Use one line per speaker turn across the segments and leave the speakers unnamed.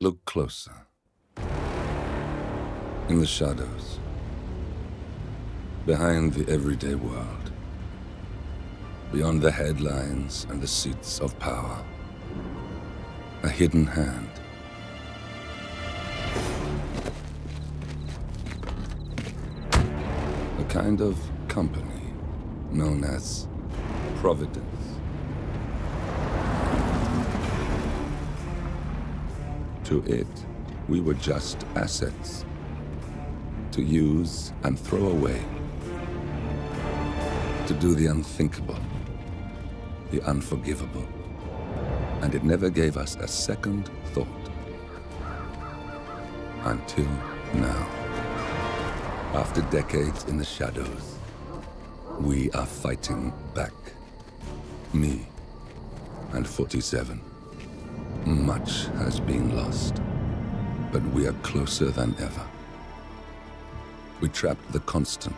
Look closer. In the shadows. Behind the everyday world. Beyond the headlines and the seats of power. A hidden hand. A kind of company known as Providence. To it, we were just assets. To use and throw away. To do the unthinkable. The unforgivable. And it never gave us a second thought. Until now. After decades in the shadows, we are fighting back. Me and 47. Much has been lost, but we are closer than ever. We trapped the Constant,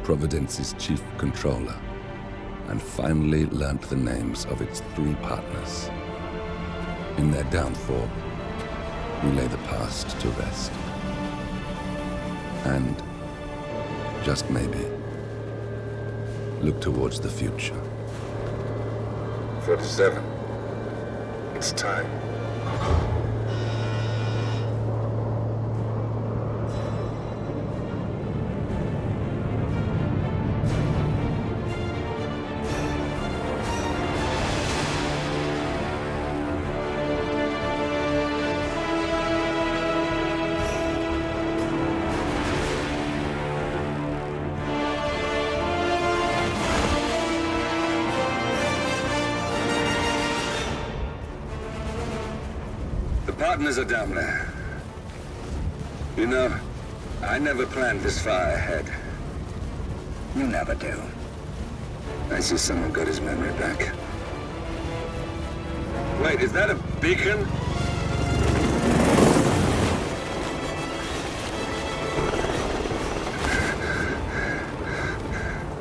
Providence's chief controller, and finally learnt the names of its 3 partners. In their downfall, we lay the past to rest. And, just maybe, look towards the future. 47. It's time.
Partners are down there. You know, I never planned this far ahead. You never do. I see someone got his memory back. Wait, is that a beacon?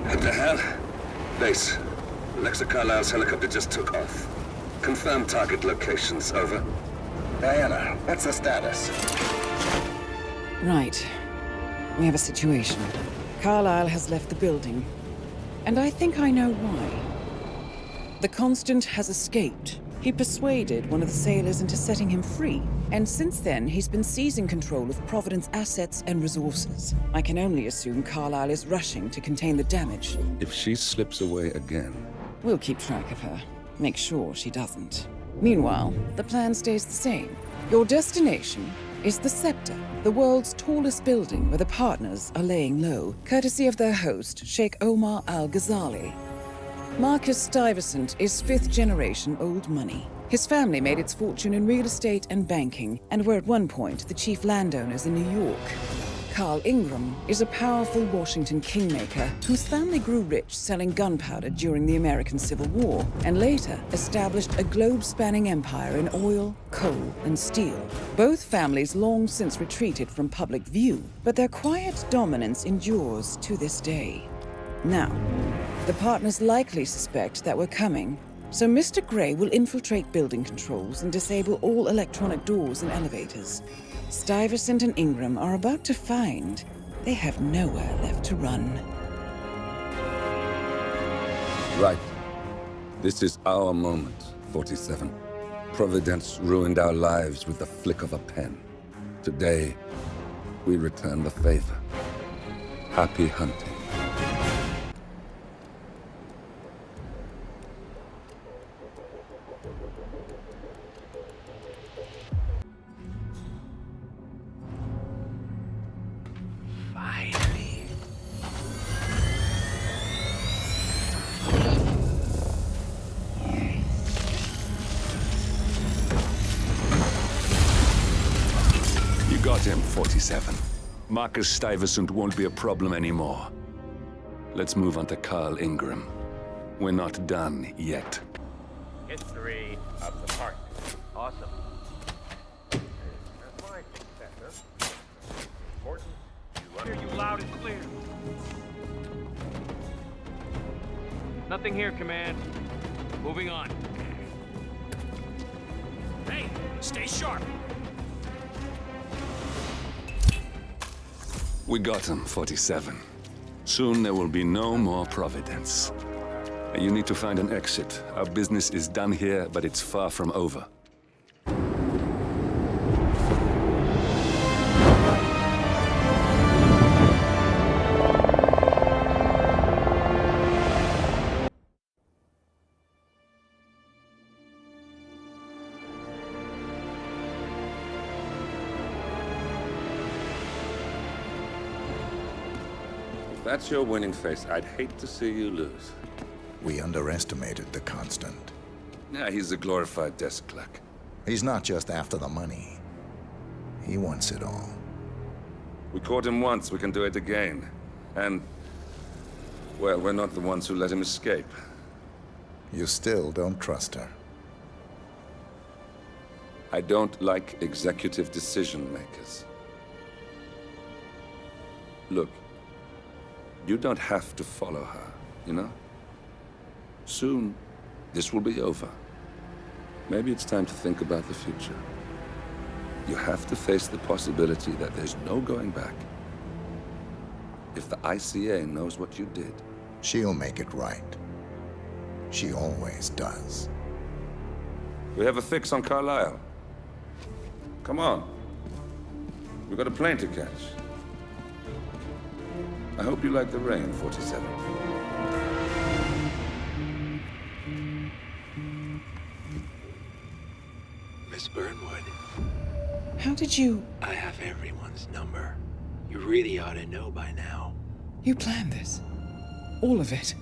What the hell? Base. Alexa Carlisle's helicopter just took off. Confirm target locations, over. Diana, what's the status?
Right. We have a situation. Carlisle has left the building. And I think I know why. The Constant has escaped. He persuaded one of the sailors into setting him free. And since then, he's been seizing control of Providence assets and resources. I can only assume Carlisle is rushing to contain the damage.
If she slips away again...
We'll keep track of her. Make sure she doesn't. Meanwhile, the plan stays the same. Your destination is the Scepter, the world's tallest building where the partners are laying low, courtesy of their host, Sheikh Omar Al-Ghazali. Marcus Stuyvesant is 5th-generation old money. His family made its fortune in real estate and banking, and were at one point the chief landowners in New York. Carl Ingram is a powerful Washington kingmaker whose family grew rich selling gunpowder during the American Civil War, and later established a globe-spanning empire in oil, coal, and steel. Both families long since retreated from public view, but their quiet dominance endures to this day. Now, the partners likely suspect that we're coming, so Mr. Gray will infiltrate building controls and disable all electronic doors and elevators. Stuyvesant and Ingram are about to find they have nowhere left to run.
Right. This is our moment, 47. Providence ruined our lives with the flick of a pen. Today, we return the favor. Happy hunting.
Got him, 47. Marcus Stuyvesant won't be a problem anymore. Let's move on to Carl Ingram. We're not done yet.
History of the park. Awesome. That's my successor. Important. I hear you loud and clear. Nothing here, Command. Moving on. Hey, stay sharp.
We got him, 47. Soon there will be no more Providence. You need to find an exit. Our business is done here, but it's far from over.
If that's your winning face, I'd hate to see you lose.
We underestimated the Constant.
Yeah, he's a glorified desk clerk.
He's not just after the money. He wants it all.
We caught him once, we can do it again. And, well, we're not the ones who let him escape.
You still don't trust her.
I don't like executive decision makers. Look, you don't have to follow her, you know? Soon, this will be over. Maybe it's time to think about the future. You have to face the possibility that there's no going back. If the ICA knows what you did,
She'll make it right. She always does.
we have a fix on Carlisle. Come on. We've got a plane to catch. I hope you like the rain, 47.
Miss Burnwood,
How did you...
I have everyone's number. You really ought to know by now.
You planned this? All of it?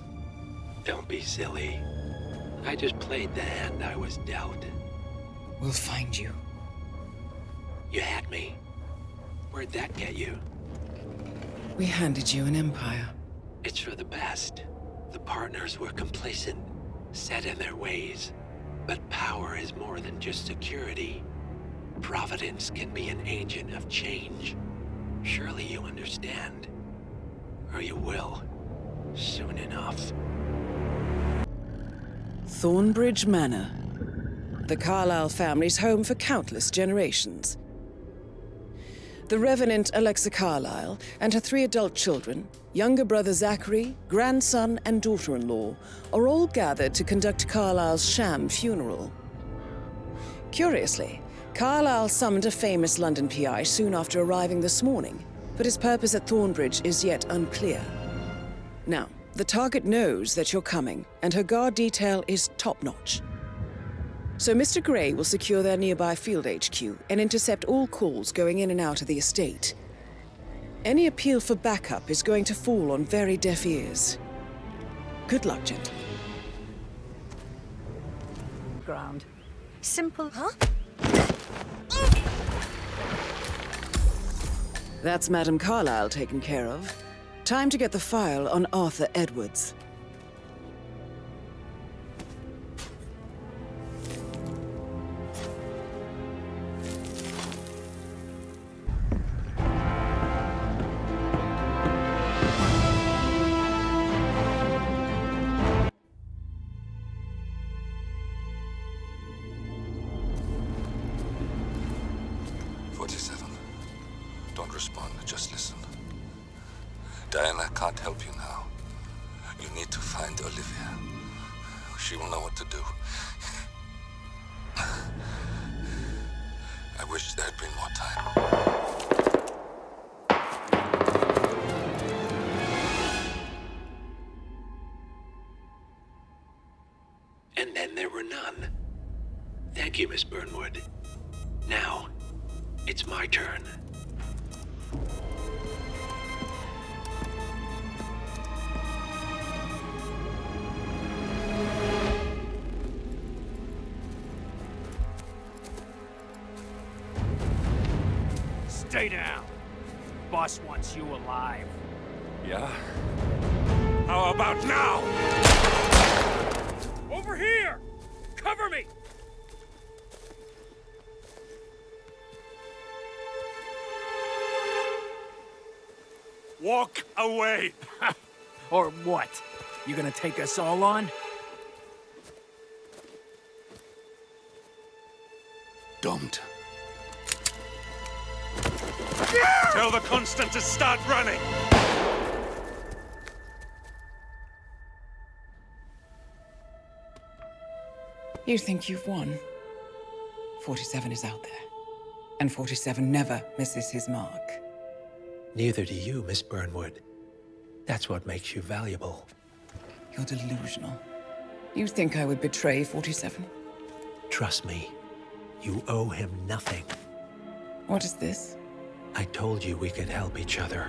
Don't be silly. I just played the hand I was dealt.
We'll find you.
You had me. Where'd that get you?
We handed you an empire.
It's for the best. The partners were complacent, set in their ways. But power is more than just security. Providence can be an agent of change. Surely you understand. Or you will. Soon enough.
Thornbridge Manor. The Carlisle family's home for countless generations. The Revenant Alexa Carlisle and her 3 adult children, younger brother Zachary, grandson and daughter-in-law, are all gathered to conduct Carlisle's sham funeral. Curiously, Carlisle summoned a famous London PI soon after arriving this morning, but his purpose at Thornbridge is yet unclear. Now, the target knows that you're coming, and her guard detail is top-notch. So Mr. Gray will secure their nearby field HQ and intercept all calls going in and out of the estate. Any appeal for backup is going to fall on very deaf ears. Good luck, gentlemen.
Ground. Simple. Huh?
That's Madame Carlisle taken care of. Time to get the file on Arthur Edwards.
Don't respond, just listen. Diana can't help you now. You need to find Olivia. She will know what to do. I wish there had been more time.
And then there were none. Thank you, Miss Burnwood. Now, it's my turn.
Stay down. Boss wants you alive.
Yeah?
How about now? Over here! Cover me! Walk away! Or what? You gonna take us all on?
Don't. Tell the Constant to start running!
You think you've won? 47 is out there. And 47 never misses his mark.
Neither do you, Miss Burnwood. That's what makes you valuable.
You're delusional. You think I would betray 47?
Trust me, you owe him nothing.
What is this?
I told you we could help each other,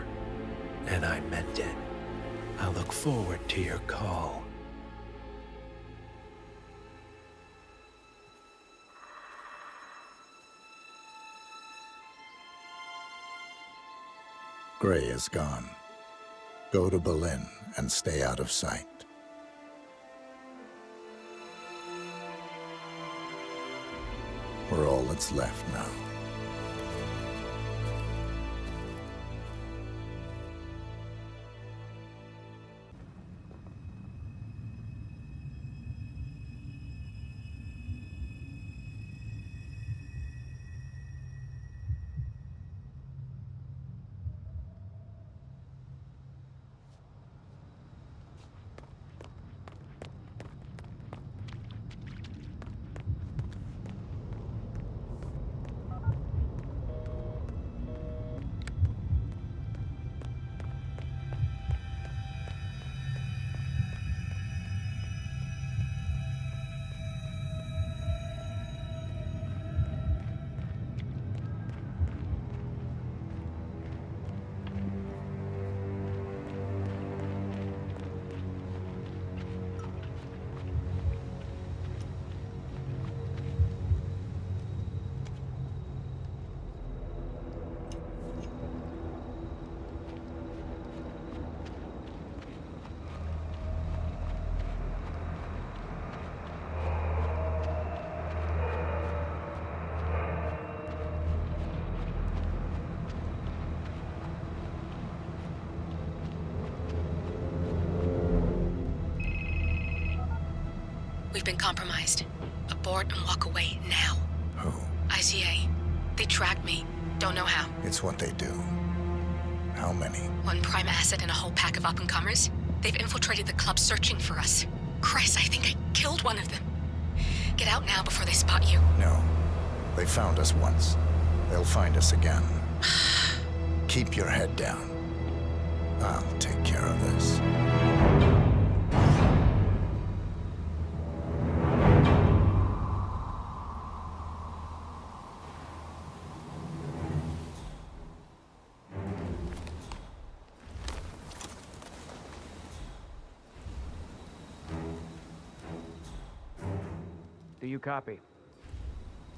and I meant it. I'll look forward to your call.
Gray is gone. Go to Berlin and stay out of sight. We're all that's left now.
We've been compromised. Abort and walk away now.
Who?
ICA. They tracked me. Don't know how.
It's what they do. How many?
One prime asset and a whole pack of up-and-comers. They've infiltrated the club searching for us. Christ, I think I killed one of them. Get out now before they spot you.
No. They found us once. They'll find us again. Keep your head down. I'll take care of this.
Do you copy?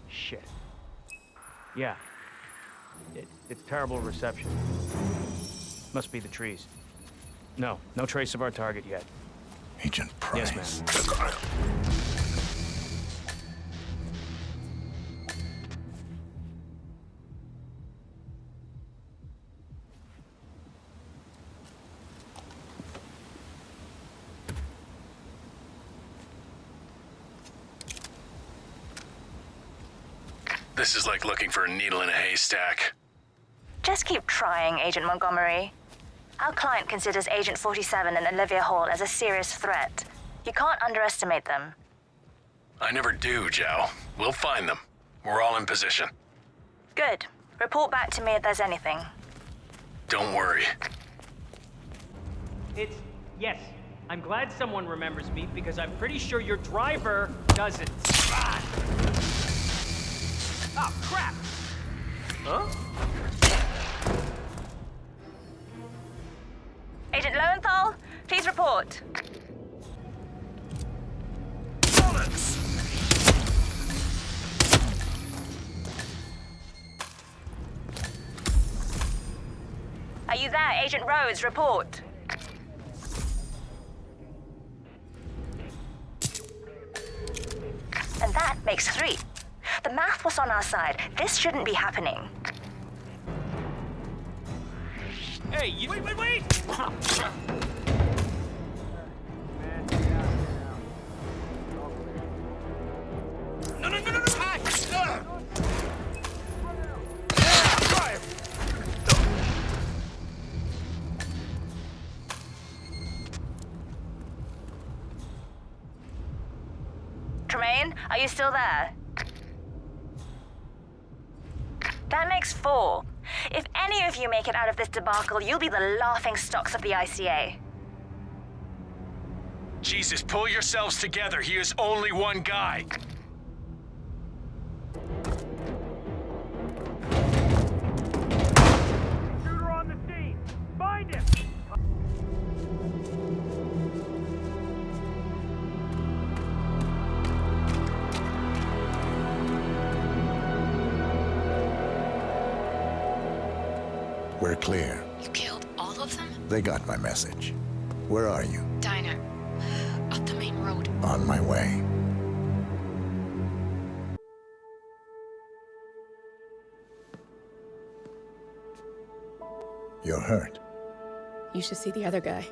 Shit. Yeah. It's terrible reception. Must be the trees. No trace of our target yet.
Agent Price.
Yes, ma'am.
This is like looking for a needle in a haystack.
Just keep trying, Agent Montgomery. Our client considers Agent 47 and Olivia Hall as a serious threat. You can't underestimate them.
I never do, Joe. We'll find them. We're all in position.
Good. Report back to me if there's anything.
Don't worry.
Yes. I'm glad someone remembers me because I'm pretty sure your driver doesn't. Oh, crap! Huh?
Agent Lowenthal, please report.
Bullets!
Are you there, Agent Rhodes? Report. And that makes 3. The math was on our side. This shouldn't be happening.
Hey, you... Wait! No!
Tremaine, are you still there? That makes 4. If any of you make it out of this debacle, you'll be the laughing stocks of the ICA.
Jesus, pull yourselves together. He is only one guy.
Shooter on the scene! Find him!
We're clear.
You killed all of them?
They got my message. Where are you?
Diner. Up the main road.
On my way. You're hurt.
You should see the other guy.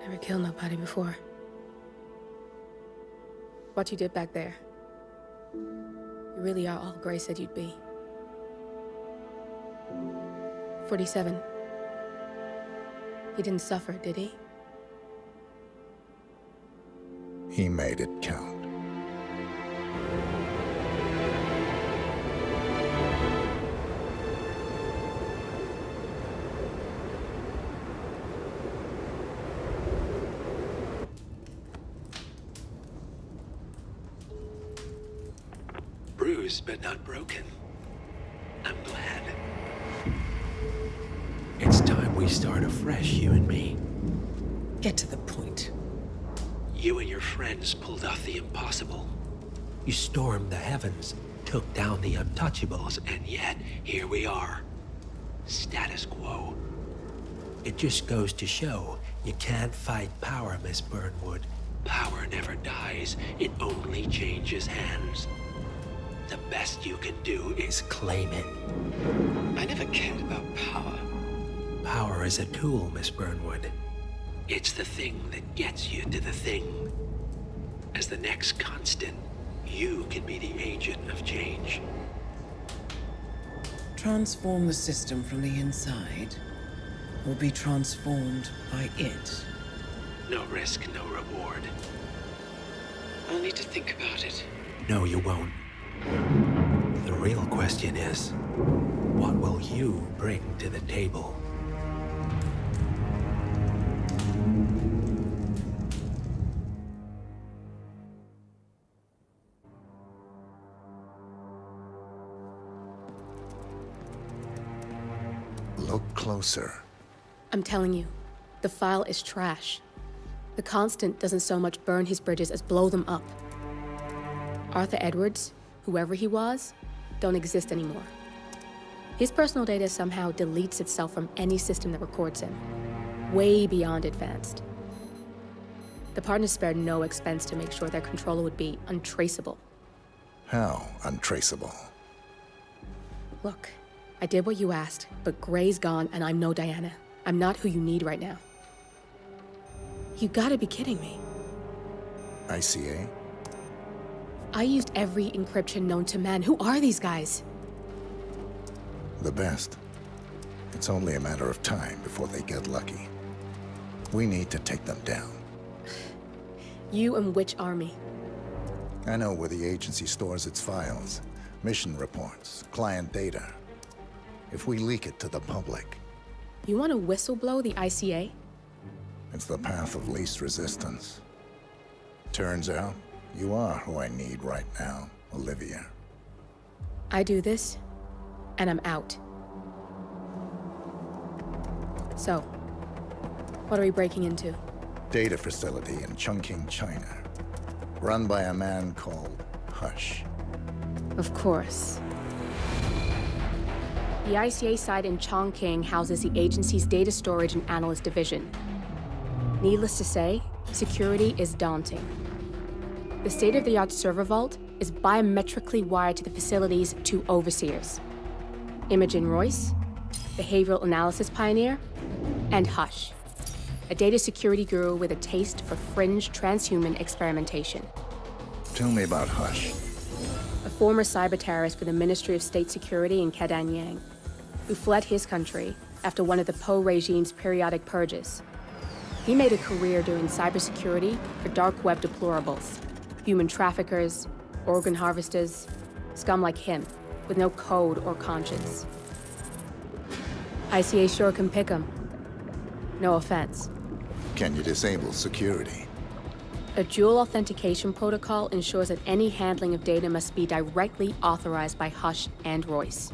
Never killed nobody before. What you did back there. You really are all Gray said you'd be. 47. He didn't suffer, did he?
He made it count.
Bruised but not broken. I'm glad.
It's time we start afresh, you and me.
Get to the point.
You and your friends pulled off the impossible.
You stormed the heavens, took down the untouchables,
And yet, here we are. Status quo.
it just goes to show you can't fight power, Miss Burnwood.
Power never dies, it only changes hands. The best you can do is
claim it.
I never cared about power.
Power is a tool, Miss Burnwood.
It's the thing that gets you to the thing. As the next constant, you can be the agent of change.
Transform the system from the inside, or be transformed by it.
No risk, no reward. I'll need to think about it.
No, you won't. The real question is, what will you bring to the table?
Look closer.
I'm telling you, the file is trash. The Constant doesn't so much burn his bridges as blow them up. Arthur Edwards, whoever he was, don't exist anymore. His personal data somehow deletes itself from any system that records him. Way beyond advanced. The partners spared no expense to make sure their controller would be untraceable.
How untraceable?
Look, I did what you asked, but Gray's gone and I'm no Diana. I'm not who you need right now. You gotta be kidding me.
ICA?
I used every encryption known to man. Who are these guys?
The best. It's only a matter of time before they get lucky. We need to take them down.
You and which army?
I know where the agency stores its files, mission reports, client data. If we leak it to the public...
You want to whistleblow the ICA?
It's the path of least resistance. Turns out, you are who I need right now, Olivia.
I do this, and I'm out. So, what are we breaking into?
Data facility in Chongqing, China. Run by a man called Hush.
Of course. The ICA site in Chongqing houses the agency's data storage and analyst division. Needless to say, security is daunting. The state-of-the-art server vault is biometrically wired to the facility's 2 overseers. Imogen Royce, behavioral analysis pioneer, and Hush, a data security guru with a taste for fringe transhuman experimentation.
Tell me about Hush.
A former cyber terrorist for the Ministry of State Security in Kadanyang, who fled his country after one of the Po regime's periodic purges. He made a career doing cybersecurity for dark web deplorables. Human traffickers, organ harvesters, scum like him, with no code or conscience. ICA sure can pick 'em. No offense.
Can you disable security?
A dual authentication protocol ensures that any handling of data must be directly authorized by Hush and Royce.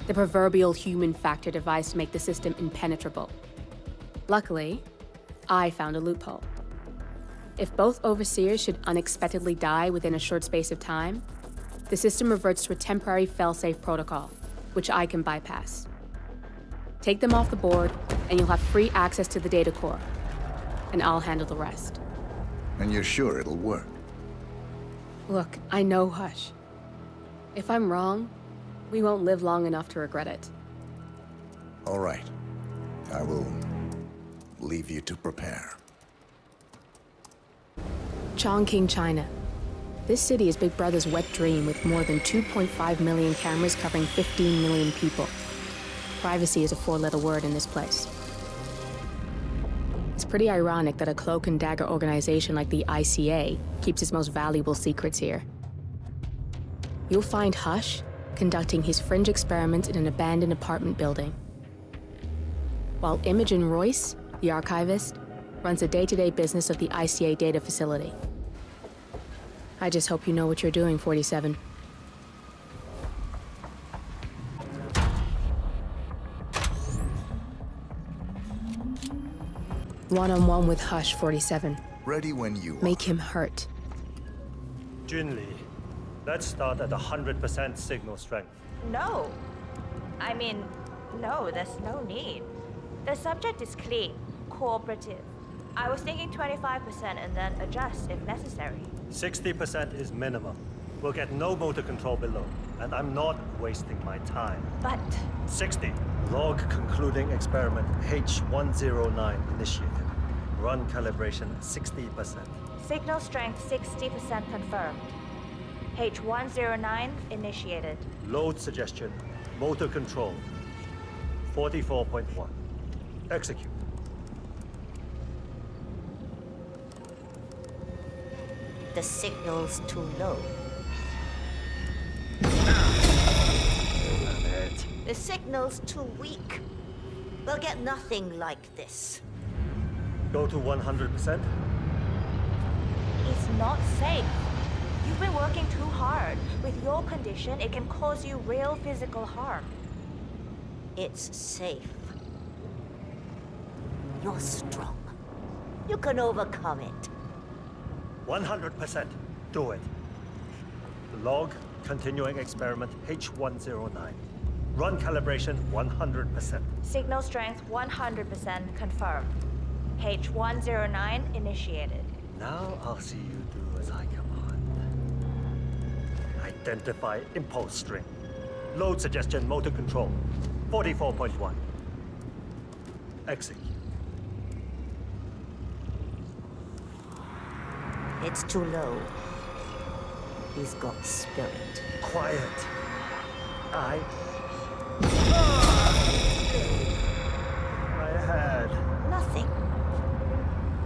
The proverbial human factor device to make the system impenetrable. Luckily, I found a loophole. If both overseers should unexpectedly die within a short space of time, the system reverts to a temporary fail-safe protocol, which I can bypass. Take them off the board, and you'll have free access to the data core. And I'll handle the rest.
And you're sure it'll work?
Look, I know Hush. If I'm wrong, we won't live long enough to regret it.
All right. I will leave you to prepare.
Chongqing, China. This city is Big Brother's wet dream with more than 2.5 million cameras covering 15 million people. Privacy is a four-letter word in this place. It's pretty ironic that a cloak and dagger organization like the ICA keeps its most valuable secrets here. You'll find Hush conducting his fringe experiments in an abandoned apartment building, while Imogen Royce, the archivist, runs the day-to-day business of the ICA data facility. I just hope you know what you're doing, 47. One-on-one with Hush, 47.
Ready when you
Make him hurt.
Junli, let's start at 100% signal strength.
No. I mean, no, there's no need. The subject is clean, cooperative. I was thinking 25% and then adjust if necessary.
60% is minimum. We'll get no motor control below, and I'm not wasting my time.
But...
60. Log concluding experiment H109 initiated. Run calibration 60%.
Signal strength 60% confirmed. H109 initiated.
Load suggestion, motor control 44.1. Execute.
The signal's too low. The signal's too weak. We'll get nothing like this.
Go to 100%?
It's not safe. You've been working too hard. With your condition, it can cause you real physical harm.
It's safe. You're strong. You can overcome it.
100%. Do it. Log continuing experiment H109. Run calibration 100%.
Signal strength 100% confirmed. H109 initiated.
Now I'll see you do as I command. Identify impulse string. Load suggestion motor control 44.1. Execute.
It's too low. He's got spirit.
Quiet. My head.
Nothing.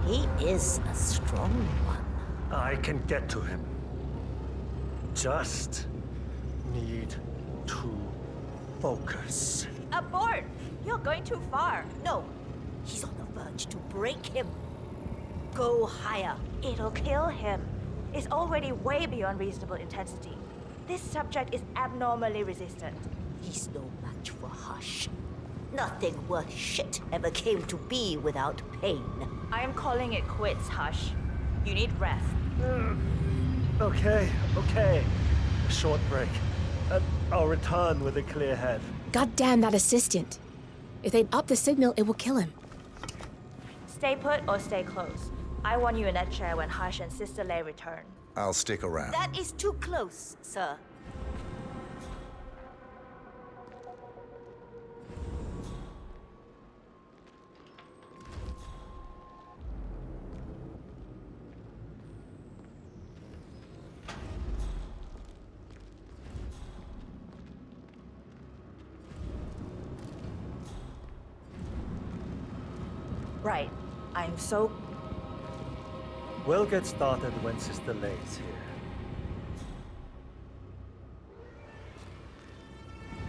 He is a strong one.
I can get to him. Just need to focus.
Abort! You're going too far.
No. He's on the verge to break him. Go higher.
It'll kill him. It's already way beyond reasonable intensity. This subject is abnormally resistant.
He's no match for Hush. Nothing worth shit ever came to be without pain.
I am calling it quits, Hush. You need rest.
Okay. A short break. I'll return with a clear head.
God damn that assistant. If they'd up the signal, it will kill him.
Stay put or stay close. I want you in that chair when Hush and Sister Lei return.
I'll stick around.
That is too close, sir.
Right. I'm so...
We'll get started when Sister Lei's here.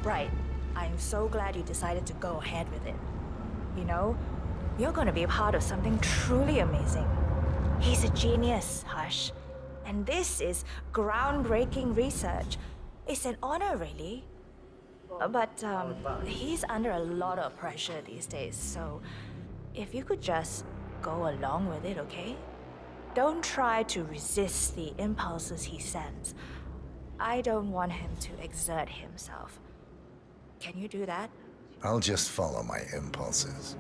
Right. I'm so glad you decided to go ahead with it. You know, you're gonna be a part of something truly amazing. He's a genius, Hush. And this is groundbreaking research. It's an honor, really. But he's under a lot of pressure these days, so if you could just go along with it, okay? Don't try to resist the impulses he sends. I don't want him to exert himself. Can you do that?
I'll just follow my impulses.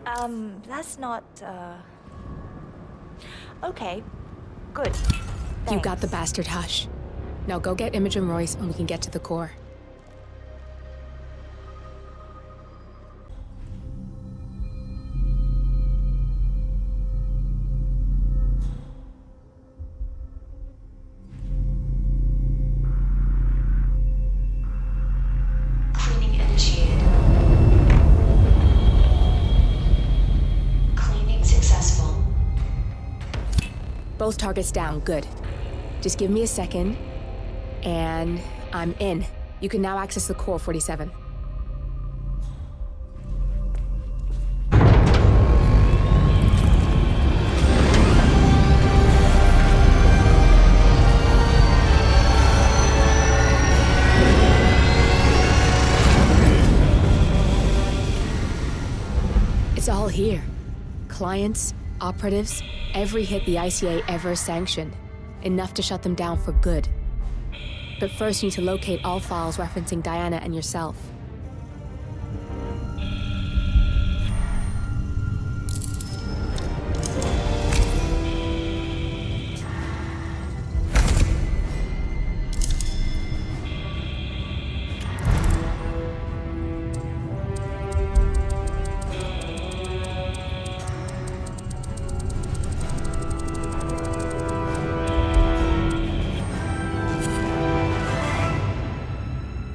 That's not, Okay, good.
You got the bastard, Hush. Now go get Imogen Royce and we can get to the core.
Cleaning initiated. Cleaning successful.
Both targets down, good. Just give me a second, and I'm in. You can now access the core, 47. It's all here. Clients, operatives, every hit the ICA ever sanctioned. Enough to shut them down for good. But first you need to locate all files referencing Diana and yourself.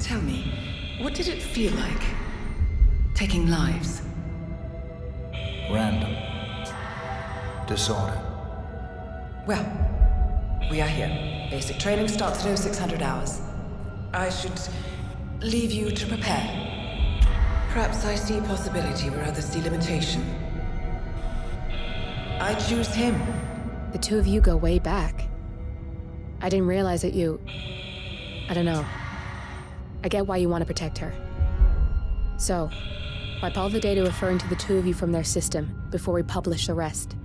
Tell me, what did it feel like? Taking lives?
Random. Disorder.
Well, we are here. Basic training starts at 0600 hours. I should leave you to prepare. Perhaps I see possibility where others see limitation. I choose him.
The two of you go way back. I didn't realize that you... I don't know. I get why you want to protect her. So, wipe all the data referring to the two of you from their system before we publish the rest.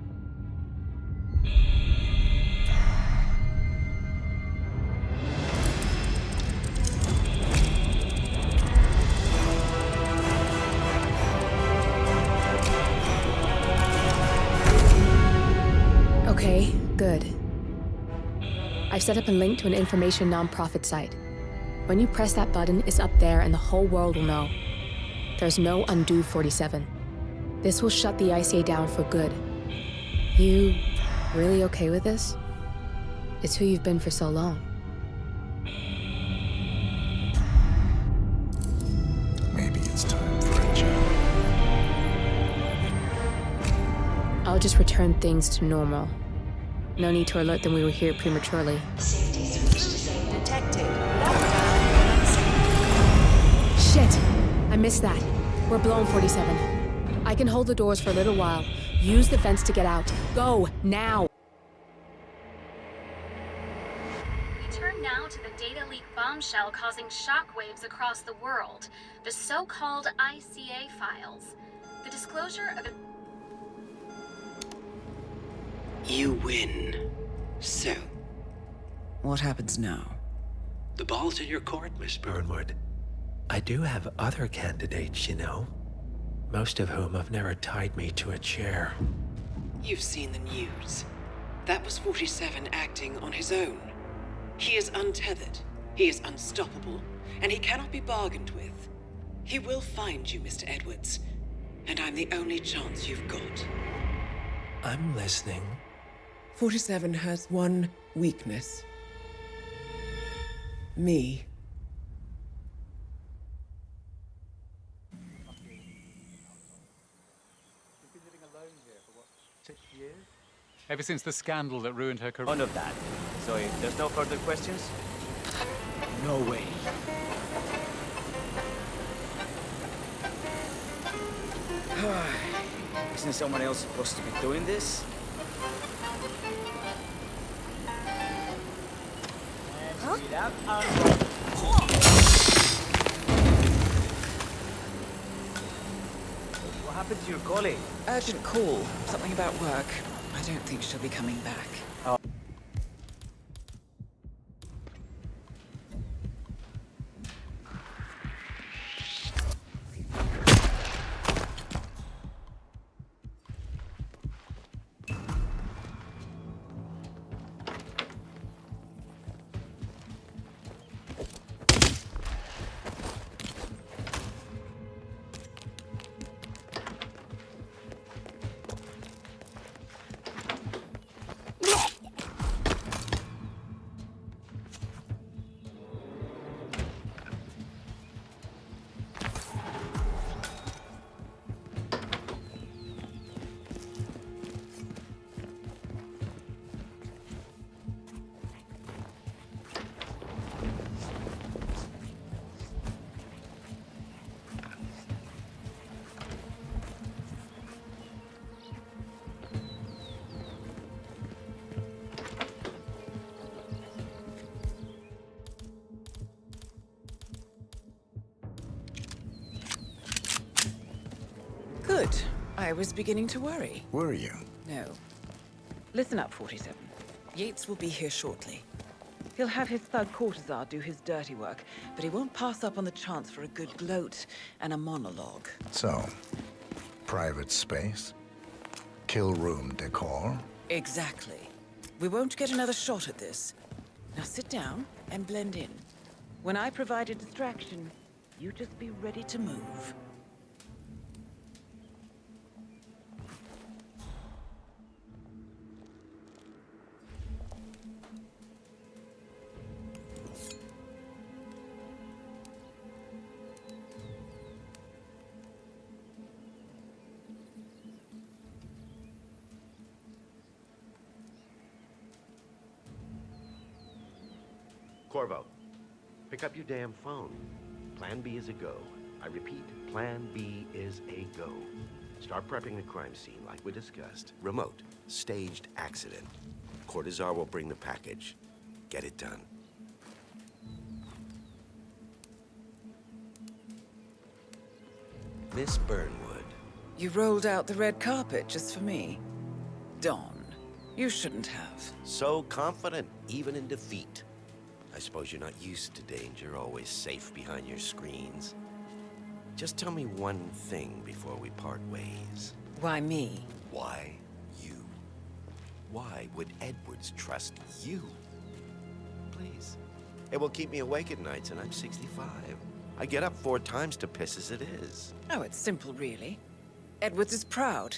Okay, good. I've set up a link to an information nonprofit site. When you press that button, it's up there and the whole world will know. There's no undo 47. This will shut the ICA down for good. You really okay with this? It's who you've been for so long.
Maybe it's time for a job.
I'll just return things to normal. No need to alert them we were here prematurely.
Safety switch detected.
Shit! I missed that. We're blown, 47. I can hold the doors for a little while. Use the vents to get out. Go, now!
We turn now to the data leak bombshell causing shockwaves across the world. The so-called ICA files. The disclosure of...
You win. So?
What happens now?
The ball's in your court, Miss
Burnwood. I do have other candidates, you know. Most of whom have never tied me to a chair.
You've seen the news. That was 47 acting on his own. He is untethered, he is unstoppable, and he cannot be bargained with. He will find you, Mr. Edwards, and I'm the only chance you've got.
I'm listening.
47 has one weakness. Me.
You've been living alone here for what, 6 years?
Ever since the scandal that ruined her career.
None of that. So if there's no further questions? No way. Isn't someone else supposed to be doing this?
Huh?
What happened to your colleague?
Urgent call. Something about work. I don't think she'll be coming back.
Oh.
Good. I was beginning to worry.
Were you?
No. Listen up, 47. Yates will be here shortly. He'll have his thug courtesan do his dirty work, but he won't pass up on the chance for a good gloat and a monologue.
So, private space? Kill room decor?
Exactly. We won't get another shot at this. Now sit down and blend in. When I provide a distraction, you just be ready to move.
Corvo, pick up your damn phone. Plan B is a go. I repeat, Plan B is a go. Start prepping the crime scene like we discussed. Remote, staged accident. Cortazar will bring the package. Get it done. Miss Burnwood.
You rolled out the red carpet just for me. Dawn, you shouldn't have.
So confident, even in defeat. I suppose you're not used to danger, always safe behind your screens. Just tell me one thing before we part ways.
Why me?
Why you? Why would Edwards trust you? Please. It will keep me awake at nights, and I'm 65. I get up 4 times to piss as it is.
Oh, it's simple, really. Edwards is proud.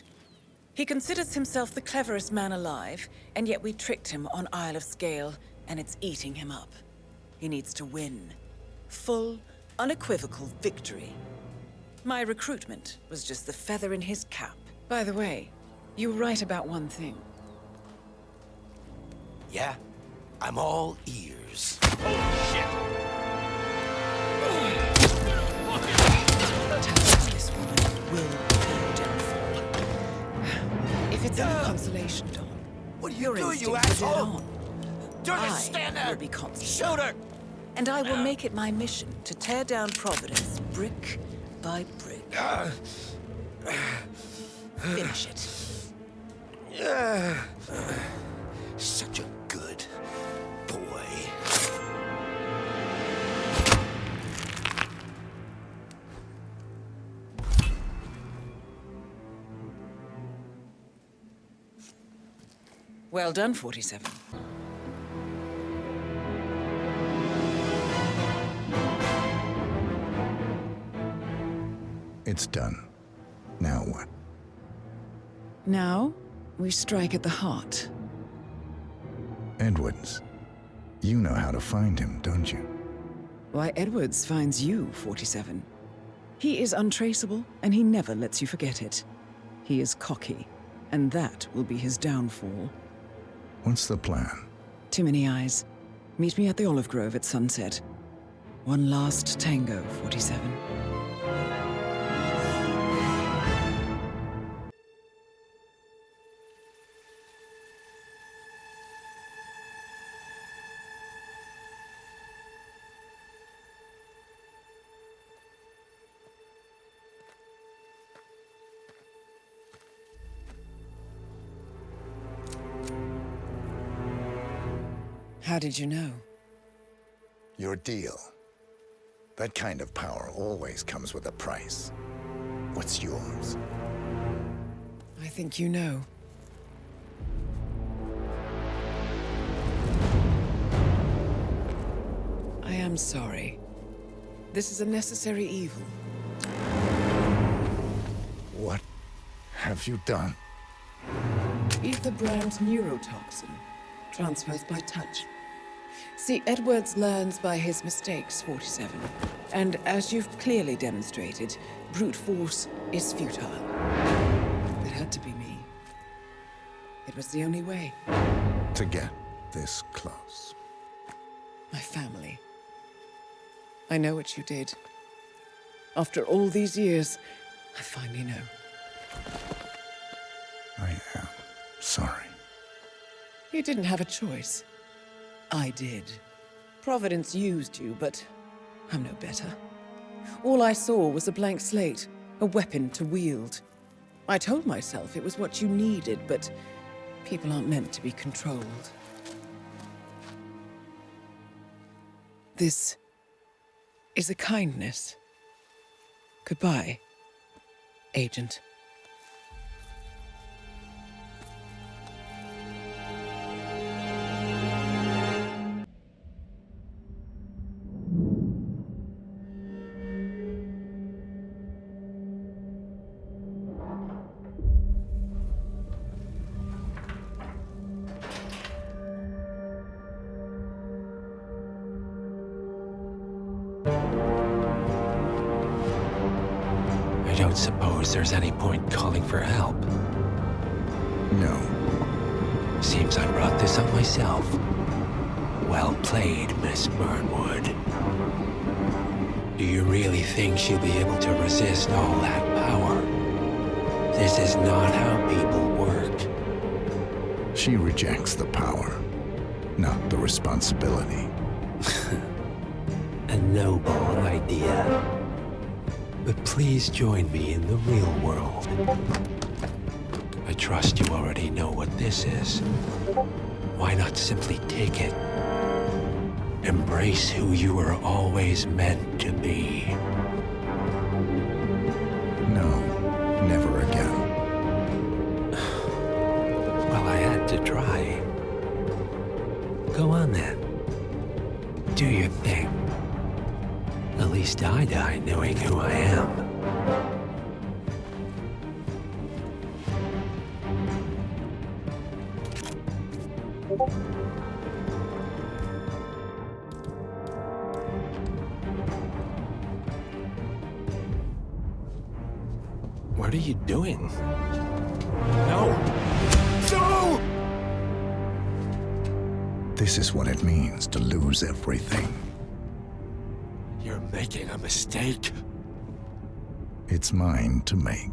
He considers himself the cleverest man alive, and yet we tricked him on Isle of Scale, and it's eating him up. He needs to win. Full, unequivocal victory. My recruitment was just the feather in his cap. By the way, you were right about one thing.
Yeah? I'm all ears.
This woman will be your downfall. If it's any consolation, Dawn,
what are you
your
doing, you
instincts are dead
asshole?
on.
Durgan, stand
I
there!
will be constant.
Shoot her!
And I will make it my mission to tear down Providence brick by brick. Finish it.
Such a good boy.
Well done, 47.
It's done. Now what?
Now, we strike at the heart.
Edwards. You know how to find him, don't you?
Why, Edwards finds you, 47. He is untraceable, and he never lets you forget it. He is cocky, and that will be his downfall.
What's the plan?
Too many eyes. Meet me at the Olive Grove at sunset. One last tango, 47. How did you know?
Your deal. That kind of power always comes with a price. What's yours?
I think you know. I am sorry. This is a necessary evil.
What have you done?
Ether brand neurotoxin transfers by touch. See, Edwards learns by his mistakes, 47. And as you've clearly demonstrated, brute force is futile. It had to be me. It was the only way.
To get this close.
My family. I know what you did. After all these years, I finally know.
I am sorry.
You didn't have a choice. I did. Providence used you, but I'm no better. All I saw was a blank slate, a weapon to wield. I told myself it was what you needed, but people aren't meant to be controlled. This is a kindness. Goodbye, Agent.
I don't suppose there's any point calling for help.
No.
Seems I brought this up myself. Well played, Miss Burnwood. Do you really think she'll be able to resist all that power? This is not how people work.
She rejects the power, not the responsibility.
A noble idea. But please join me in the real world. I trust you already know what this is. Why not simply take it? Embrace who you were always meant to be.
No, never again.
Well, I had to try. Go on then. Do your thing. At least I die knowing who I am. What are you doing? No! No!
This is what it means to lose everything.
You're making a mistake.
It's mine to make.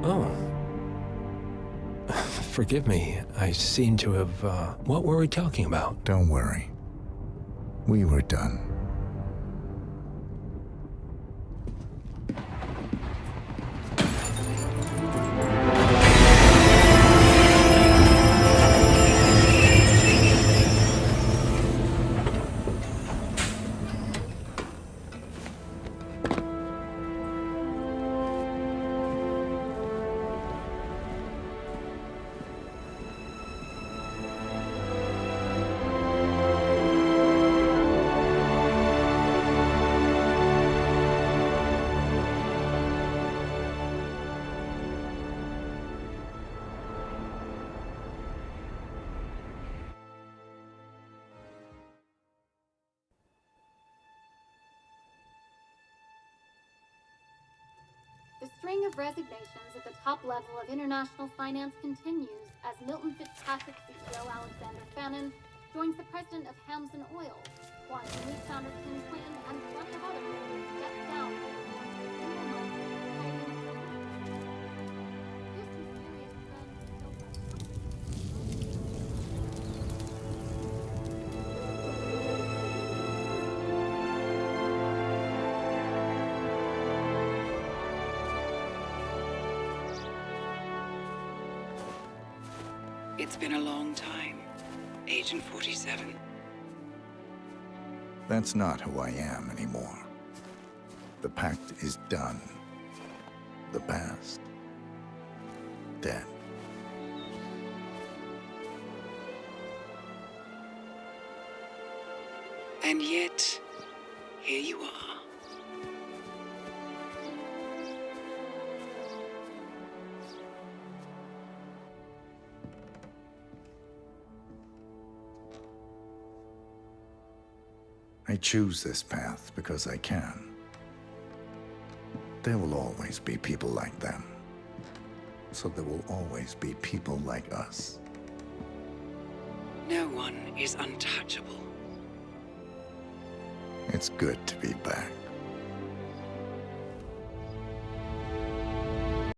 Oh. Forgive me. I seem to have, What were we talking about?
Don't worry. We were done.
string of resignations at the top level of international finance continues as Milton Fitzpatrick CEO Alexander Fannin joins the president of Hamson Oil, Quantum Leap founder Tim Clinton, and plenty of other people step down.
It's been a long time, Agent 47.
That's not who I am anymore. The pact is done. The past, dead.
And yet, here you are.
I choose this path because I can. There will always be people like them. So there will always be people like us.
No one is untouchable.
It's good to be back.